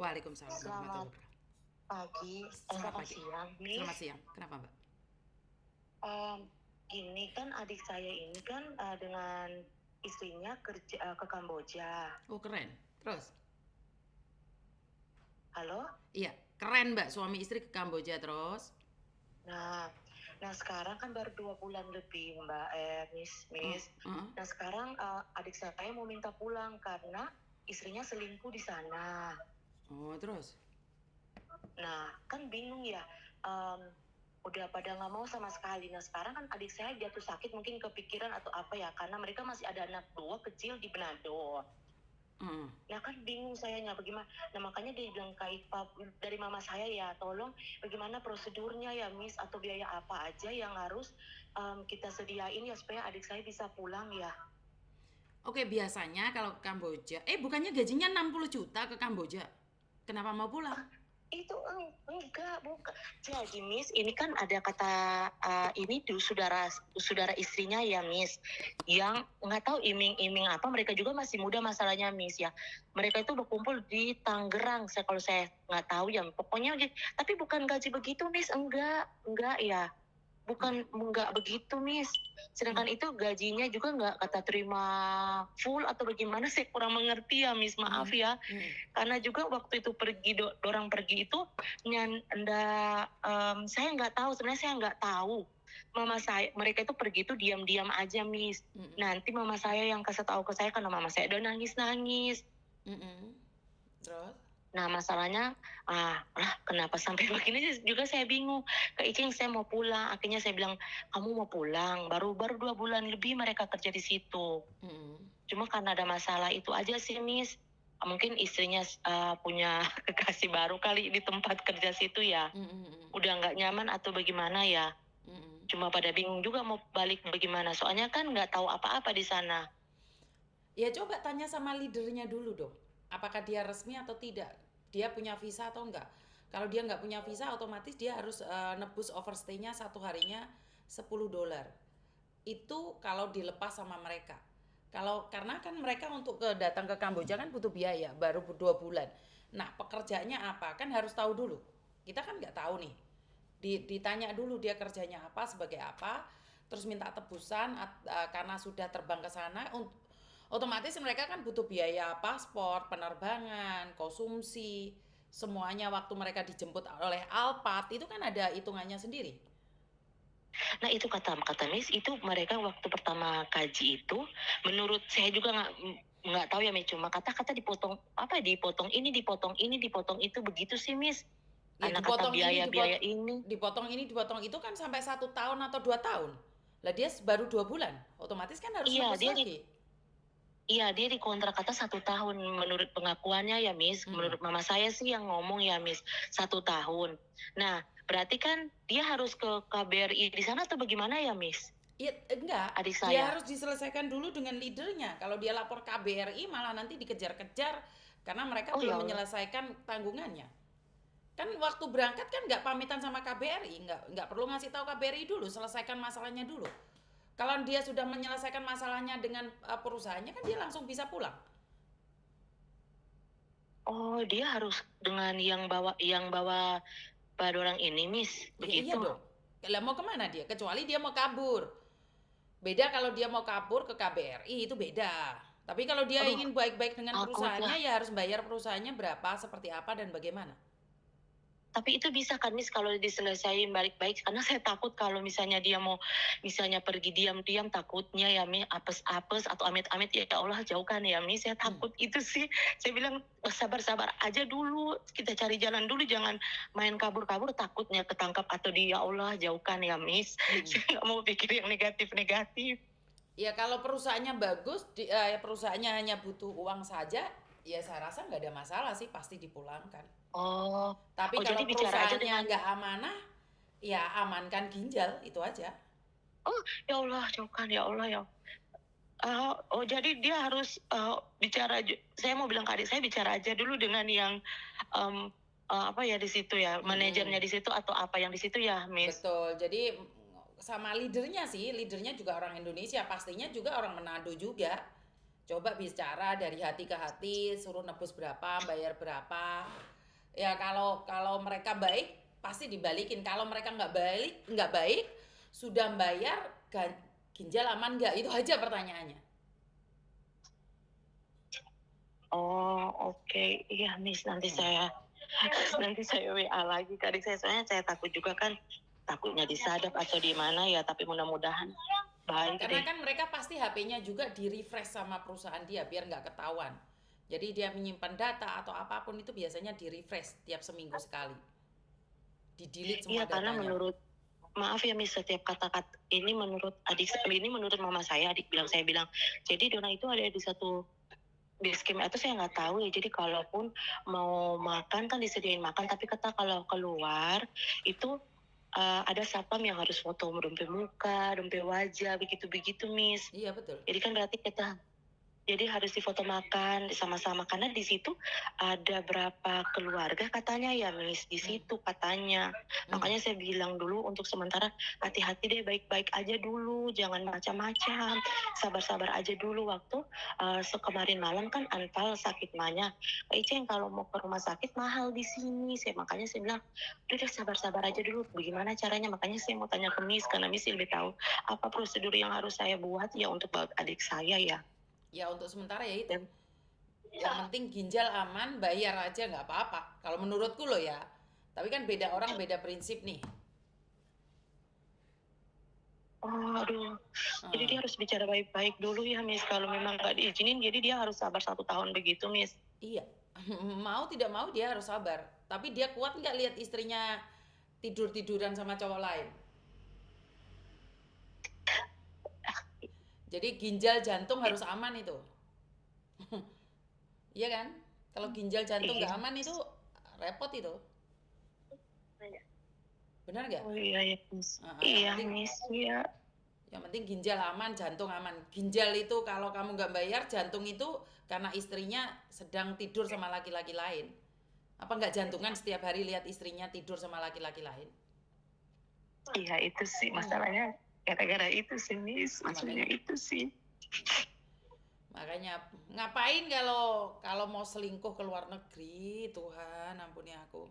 Waalaikumsalam warahmatullahi Selamat wabarakatuh. pagi, Selamat selamat pagi. siang, Selamat Miss. siang. Kenapa, Mbak? Em, ini kan adik saya ini kan dengan istrinya kerja ke Kamboja. Oh, keren. Terus? Halo? Iya, keren, Mbak. Suami istri ke Kamboja terus. Nah, nah sekarang kan baru 2 bulan lebih, Mbak, Oh, Miss. heeh. Nah sekarang adik saya mau minta pulang karena istrinya selingkuh di sana. Oh, terus? Nah, kan bingung ya. em, udah pada nggak mau sama sekali. Nah, sekarang kan adik saya jatuh sakit mungkin kepikiran atau apa ya, karena mereka masih ada anak dua kecil di Manado. Heeh. Nah, kan bingung sayanya bagaimana. Nah, makanya dia bilang kayak dari mama saya ya, tolong bagaimana prosedurnya ya, Miss, atau biaya apa aja yang harus kita sediain ya supaya adik saya bisa pulang ya. Oke, biasanya kalau ke Kamboja, bukannya gajinya 60 juta ke Kamboja? Kenapa mau pulang? Itu enggak, bukan. Jadi Miss, ini kan ada kata ini tuh saudara saudara istrinya ya Miss, yang nggak tahu iming-iming apa. Mereka juga masih muda masalahnya Miss ya. Mereka itu berkumpul di Tangerang. Saya kalau saya nggak tahu ya. Pokoknya tapi bukan gaji begitu Miss, enggak ya. Bukan, enggak begitu, Miss. Hmm. Sedangkan itu gajinya juga enggak kata terima full atau bagaimana, saya kurang mengerti ya, Miss. Maaf Hmm. ya. Hmm. Karena juga waktu itu pergi, dorang pergi itu, saya nggak tahu, sebenarnya saya nggak tahu. Mama saya, mereka itu pergi itu diam-diam aja, Miss. Hmm. Nanti mama saya yang kasih tahu ke saya karena mama saya udah nangis-nangis. Hmm. Terus? Nah, masalahnya, kenapa sampai begini juga saya bingung. Kak Icing, saya mau pulang. Akhirnya saya bilang, kamu mau pulang. Baru 2 bulan lebih mereka kerja di situ. Hmm. Cuma karena ada masalah itu aja sih, Miss. Mungkin istrinya punya kekasih baru kali di tempat kerja situ ya. Hmm. Udah nggak nyaman atau bagaimana ya. Hmm. Cuma pada bingung juga mau balik bagaimana. Soalnya kan nggak tahu apa-apa di sana. Ya coba tanya sama leadernya dulu dong. Apakah dia resmi atau tidak? Dia punya visa atau enggak? Kalau dia nggak punya visa, otomatis dia harus nebus overstay-nya satu harinya $10. Itu kalau dilepas sama mereka. Karena kan mereka untuk datang ke Kamboja kan butuh biaya, baru 2 bulan. Nah, pekerjaannya apa? Kan harus tahu dulu. Kita kan nggak tahu nih. Ditanya dulu dia kerjanya apa, sebagai apa, terus minta tebusan karena sudah terbang ke sana. Otomatis mereka kan butuh biaya paspor, penerbangan, konsumsi, semuanya waktu mereka dijemput oleh Alphard itu kan ada hitungannya sendiri. Nah itu kata kata Miss, itu mereka waktu pertama kaji itu, menurut saya juga nggak tahu ya Miss, cuma kata-kata dipotong apa, dipotong itu begitu sih Miss. Ya Karena kata biaya-biaya ini. dipotong ini, dipotong itu kan sampai 1 tahun atau 2 tahun. Lah dia baru 2 bulan, otomatis kan harus Iya nebus dia di lagi. iya dia di kontrak kata 1 tahun menurut pengakuannya ya Miss. Mm-mm. Menurut mama saya sih yang ngomong ya Miss, 1 tahun. Nah berarti kan dia harus ke KBRI di sana atau bagaimana ya Miss? Iya, enggak. Adik Dia saya. harus diselesaikan dulu dengan leadernya. Kalau dia lapor KBRI malah nanti dikejar-kejar karena mereka Oh ya belum Allah. menyelesaikan tanggungannya. Kan waktu berangkat kan nggak pamitan sama KBRI, nggak perlu ngasih tahu KBRI dulu, selesaikan masalahnya dulu. Kalau dia sudah menyelesaikan masalahnya dengan perusahaannya kan dia langsung bisa pulang. Oh, dia harus dengan yang bawa pada orang ini, Miss. Ya iya Begitu. dong. Lah mau kemana dia? Kecuali dia mau kabur. Beda kalau dia mau kabur ke KBRI itu beda. Tapi kalau dia Aduh, ingin baik-baik dengan takut perusahaannya lah. ya harus bayar perusahaannya berapa, seperti apa dan bagaimana. Tapi itu bisa kan, Miss, kalau diselesaikan baik-baik. Karena saya takut kalau misalnya dia mau, misalnya pergi diam-diam, takutnya ya, Miss, apes-apes atau amit-amit, ya Allah jauhkan ya, Miss. Saya Hmm. takut itu sih. Saya bilang, sabar-sabar aja dulu. Kita cari jalan dulu, jangan main kabur-kabur, takutnya ketangkap atau ya Allah jauhkan ya, Miss. Hmm. Saya nggak mau pikir yang negatif-negatif. Ya kalau perusahaannya bagus, perusahaannya hanya butuh uang saja, ya saya rasa nggak ada masalah sih, pasti dipulangkan. Oh, Tapi oh jadi kalau bicara aja perusahaannya dengan, nggak amanah, ya amankan ginjal itu aja. oh ya Allah jauhkan ya Allah ya. Oh jadi dia harus bicara. Saya mau bilang ke adik saya, bicara aja dulu dengan yang apa ya di situ ya, manajernya Mm-mm. di situ atau apa yang di situ ya, Miss. Betul. Jadi sama leadernya sih, leadernya juga orang Indonesia, pastinya juga orang Manado juga. Coba bicara dari hati ke hati, suruh nebus berapa, bayar berapa. Ya kalau kalau mereka baik pasti dibalikin. Kalau mereka nggak baik, sudah bayar ginjal aman nggak? Itu aja pertanyaannya. Oh, oke. Iya, Miss, nanti Hmm. saya WA lagi. Tadi soalnya saya takut juga kan, takutnya disadap atau di mana ya, tapi mudah-mudahan baik Karena deh. kan mereka pasti HP-nya juga di refresh sama perusahaan dia biar nggak ketahuan. Jadi dia menyimpan data atau apapun itu biasanya di refresh tiap seminggu sekali. Di delete semua Iya, karena datanya. menurut maaf ya Miss, setiap kata-kata ini menurut ini menurut mama saya, adik bilang, saya bilang, jadi Dona itu ada di satu base camp itu saya nggak tahu ya. Jadi kalaupun mau makan kan disediain makan, tapi kata kalau keluar itu ada satpam yang harus foto dompet muka, dompet wajah, begitu-begitu, Miss. Iya betul. Jadi kan berarti kita jadi harus difoto makan sama-sama karena di situ ada berapa keluarga katanya ya Miss di Hmm. situ katanya. Hmm. Makanya saya bilang dulu untuk sementara hati-hati deh, baik-baik aja dulu, jangan macam-macam, sabar-sabar aja dulu. Waktu kemarin malam kan Anpal sakit mahnya, Iceng kalau mau ke rumah sakit mahal di sini. Makanya saya bilang udah deh, sabar-sabar aja dulu. Bagaimana caranya? Makanya saya mau tanya ke Miss karena Miss lebih tahu apa prosedur yang harus saya buat ya untuk adik saya ya. Ya untuk sementara ya itu. Dan Yang penting ginjal aman, bayar aja nggak apa-apa. Kalau menurutku loh ya. Tapi kan beda orang beda prinsip nih. oh, aduh, jadi Hmm. dia harus bicara baik-baik dulu ya, Miss. Kalau memang nggak diizinin, jadi dia harus sabar 1 tahun begitu, Miss. Iya. Mau tidak mau dia harus sabar. Tapi dia kuat nggak lihat istrinya tidur-tiduran sama cowok lain? Jadi ginjal jantung harus aman itu. Iya kan? Kalau ginjal jantung Iya. nggak aman itu repot itu. Benar nggak? Oh iya ya, Miss. Yang Iya, penting Miss. Iya. ginjal aman, jantung aman. Ginjal itu kalau kamu nggak bayar, jantung itu karena istrinya sedang tidur sama laki-laki lain. Apa nggak jantungan setiap hari lihat istrinya tidur sama laki-laki lain? Iya, itu sih Hmm. masalahnya. Gara-gara itu sih, Miss. Nah, Maksudnya makanya itu sih. makanya ngapain kalau kalau mau selingkuh ke luar negeri, Tuhan ampuni aku.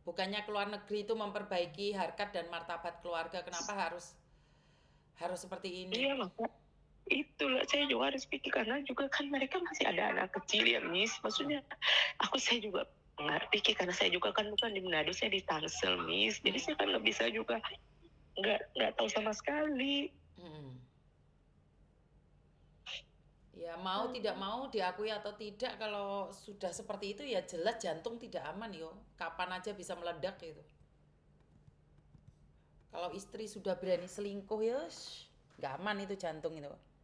Bukannya keluar negeri itu memperbaiki harkat dan martabat keluarga, kenapa harus harus seperti ini? Iya, maka itulah saya juga harus pikir karena juga kan mereka masih ada anak kecil ya, Miss. Hmm. Maksudnya saya juga nggak pikir karena saya juga kan bukan di Manado, saya di Tangsel, Miss. Jadi Hmm. saya kan nggak bisa juga nggak tahu sama sekali. Hmm. Ya mau tidak mau diakui atau tidak kalau sudah seperti itu ya jelas jantung tidak aman yo. Kapan aja bisa meledak gitu. Kalau istri sudah berani selingkuh ya nggak aman itu jantung itu.